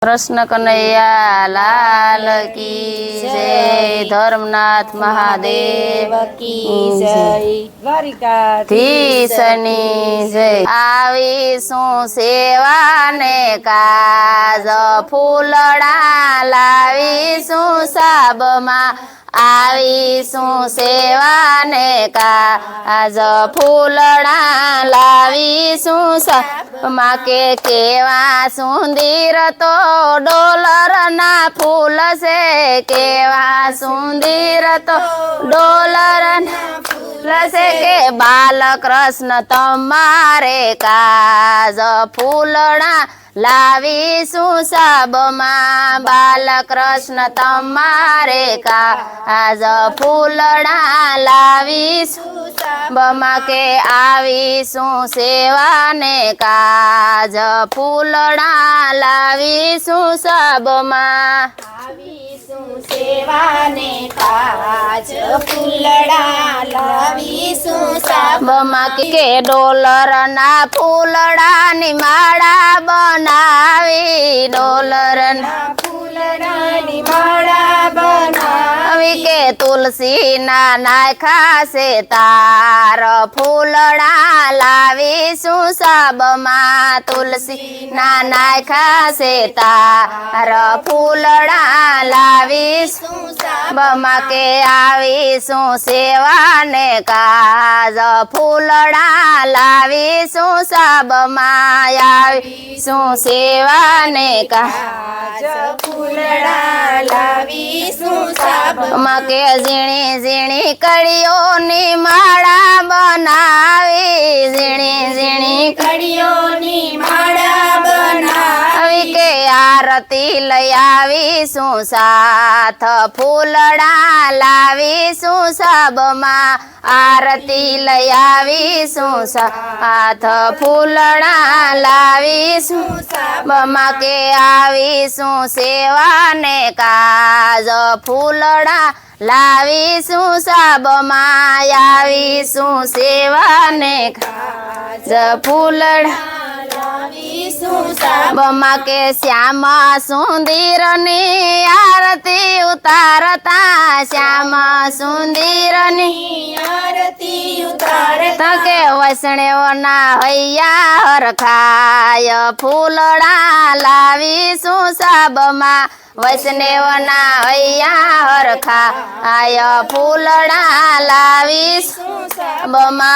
कृष्ण कन्हैया लाल की जय। धर्मनाथ महादेव की जय। द्वारिकाधीशनी जय। आवीशुं सेवाने काज फूलड़ा लावीशुं साबमा आवीशुं सेवाने काज फूलड़ा लावीशुं साबमा के केवा सुंदर तो डोलर ना फूल से केवा सुंदर तो डोलर ना फूल से के बाल कृष्ण तमारे काज फूलड़ा लावीशुं साबमा बाल कृष्ण तमारे काज फूलड़ा लावीशुं साबमा के आवीशुं सेवाने काज फूलड़ा लावीशुं साबमा आवीशुं सेवाने काज फूलड़ा लावीशुं साबमा के डोलर ना फूलड़ा नी माळा बनावी डोलर ना फूलड़ा नी माळा बनावी के तुलसी ना नाखा से तार फूलड़ा लावीशुं साबमा तुलसी ना नाखा से तार फूलड़ा लावीशुं साबमा के आवीशुं सेवाने काज फूलड़ा लावीशुं साबमा आवीशुं सेवाने काज फूलड़ा लावीशुं साबमा के झीणी झीणी कड़ियोनी माळा बनावी झीणी झीणी कड़ियोनी माळा बनावी के आरती लई आवीशुं साथ फूलड़ा लावीशुं साबमा आरती लई आवीशुं साथ फूलड़ा लावीशुं साबमा के आवीशुं सेवाने काज फूलड़ा लावीशुं साबमा आवीशुं सेवाने काज फूलड़ा लावीशुं साबमा के श्याम सुंदर नी आरती उतारता श्याम सुंदर नी आरती उतारता के वैष्णव ना हैया हरखाय फूलड़ा लावीशुं साबमा वैष्णव ना हैया हरखाय फूलड़ा लावीशुं साबमा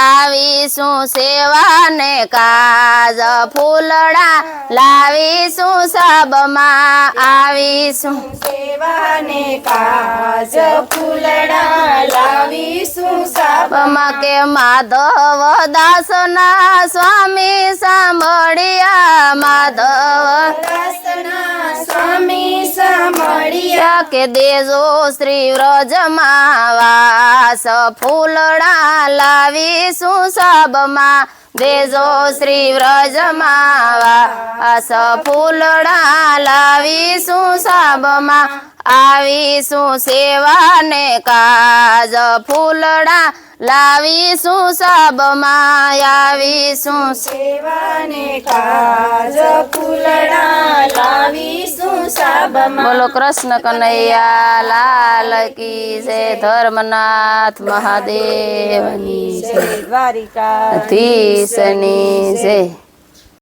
आवीशुं सेवाने काज फूलड़ा लावीशुं साबमा आवीशुं सेवाने काज फूलड़ा लावीशुं साबमा के माधव दास ना स्वामी सांभळिया माधव दास ना स्वामी सांभळिया के देजो श्री व्रजमा वास फूलड़ा लावीशुं साबमा देजो श्री व्रजमा वास फूलड़ा लावीशुं साबमा आवीशुं सेवाने काज फूलड़ा लावीशुं साबमा आवीशुं सेवाने काज फूलड़ा लावीशुं साबमा। बोलो कृष्ण कन्हैया लाल की जय। धर्मनाथ महादेव की जय। द्वारिकाधीशनी जय।